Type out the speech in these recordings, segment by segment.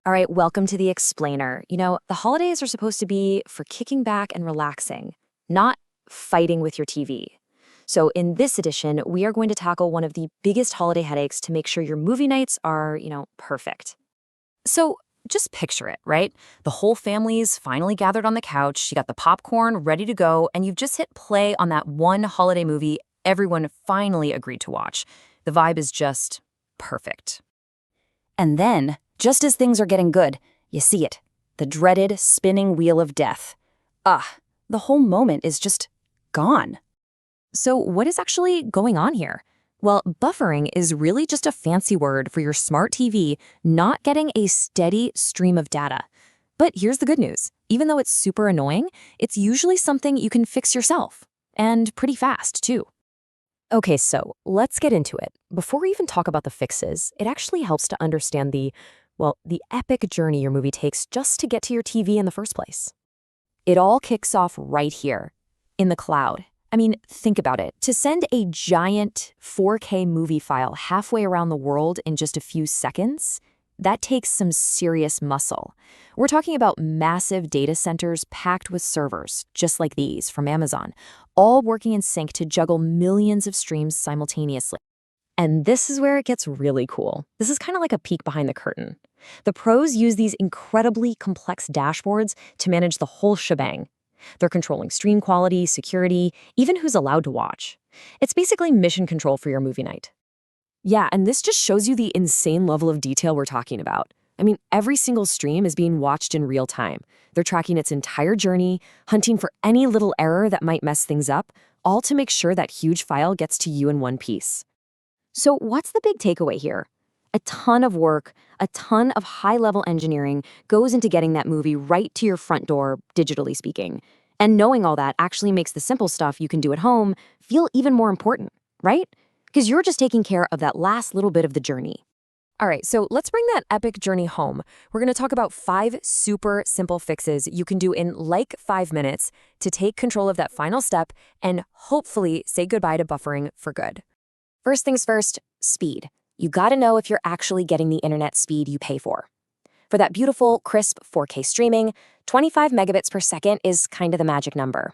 All right, welcome to the Explainer. The holidays are supposed to be for kicking back and relaxing, not fighting with your TV. So, in this edition, we are going to tackle one of the biggest holiday headaches to make sure your movie nights are, perfect. So, just picture it, right? The whole family's finally gathered on the couch, you got the popcorn ready to go, and you've just hit play on that one holiday movie everyone finally agreed to watch. The vibe is just perfect. And then, just as things are getting good, you see it. The dreaded spinning wheel of death. The whole moment is just gone. So what is actually going on here? Well, buffering is really just a fancy word for your smart TV not getting a steady stream of data. But here's the good news. Even though it's super annoying, it's usually something you can fix yourself. And pretty fast, too. Okay, so let's get into it. Before we even talk about the fixes, it actually helps to understand the epic journey your movie takes just to get to your TV in the first place. It all kicks off right here, in the cloud. I mean, think about it. To send a giant 4K movie file halfway around the world in just a few seconds, that takes some serious muscle. We're talking about massive data centers packed with servers, just like these from Amazon, all working in sync to juggle millions of streams simultaneously. And this is where it gets really cool. This is kind of like a peek behind the curtain. The pros use these incredibly complex dashboards to manage the whole shebang. They're controlling stream quality, security, even who's allowed to watch. It's basically mission control for your movie night. Yeah, and this just shows you the insane level of detail we're talking about. I mean, every single stream is being watched in real time. They're tracking its entire journey, hunting for any little error that might mess things up, all to make sure that huge file gets to you in one piece. So what's the big takeaway here? A ton of work, a ton of high-level engineering goes into getting that movie right to your front door, digitally speaking. And knowing all that actually makes the simple stuff you can do at home feel even more important, right? Because you're just taking care of that last little bit of the journey. All right, so let's bring that epic journey home. We're going to talk about 5 super simple fixes you can do in like 5 minutes to take control of that final step and hopefully say goodbye to buffering for good. First things first, speed. You got to know if you're actually getting the internet speed you pay for. For that beautiful, crisp 4K streaming, 25 megabits per second is kind of the magic number.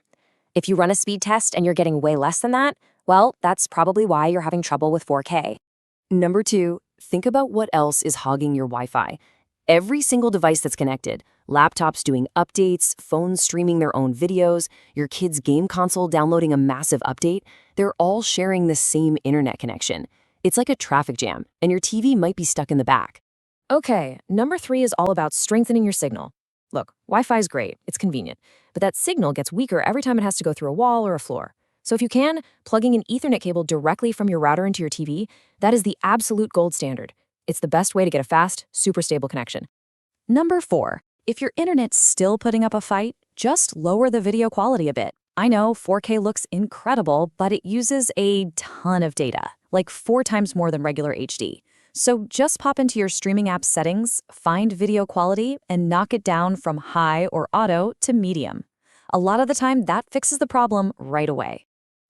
If you run a speed test and you're getting way less than that, well, that's probably why you're having trouble with 4K. Number 2, think about what else is hogging your Wi-Fi. Every single device that's connected, laptops doing updates, phones streaming their own videos, your kid's game console downloading a massive update, they're all sharing the same internet connection. It's like a traffic jam, and your TV might be stuck in the back. Okay, number 3 is all about strengthening your signal. Look, Wi-Fi is great, it's convenient, but that signal gets weaker every time it has to go through a wall or a floor. So if you can, plugging an Ethernet cable directly from your router into your TV, that is the absolute gold standard. It's the best way to get a fast, super stable connection. Number 4, if your internet's still putting up a fight, just lower the video quality a bit. I know 4K looks incredible, but it uses a ton of data, like 4 times more than regular HD. So just pop into your streaming app settings, find video quality, and knock it down from high or auto to medium. A lot of the time, that fixes the problem right away.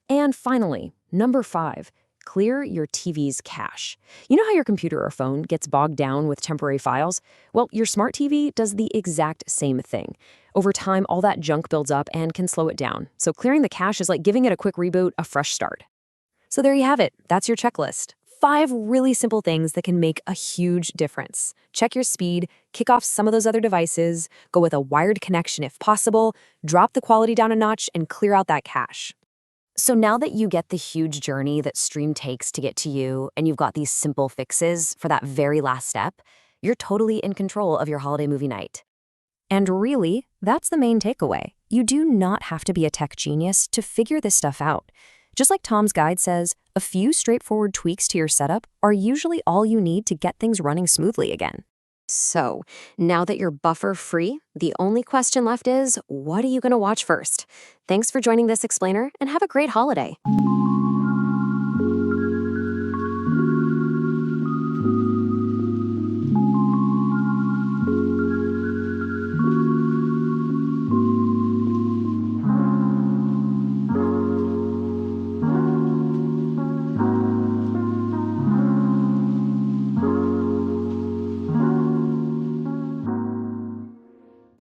And finally, number 5, clear your TV's cache. You know how your computer or phone gets bogged down with temporary files? Well, your smart TV does the exact same thing. Over time, all that junk builds up and can slow it down. So clearing the cache is like giving it a quick reboot, a fresh start. So there you have it. That's your checklist. 5 really simple things that can make a huge difference. Check your speed, kick off some of those other devices, go with a wired connection if possible, drop the quality down a notch, and clear out that cache. So now that you get the huge journey that stream takes to get to you, and you've got these simple fixes for that very last step, you're totally in control of your holiday movie night. And really, that's the main takeaway. You do not have to be a tech genius to figure this stuff out. Just like Tom's guide says, a few straightforward tweaks to your setup are usually all you need to get things running smoothly again. So, now that you're buffer-free, the only question left is, what are you going to watch first? Thanks for joining this explainer, and have a great holiday.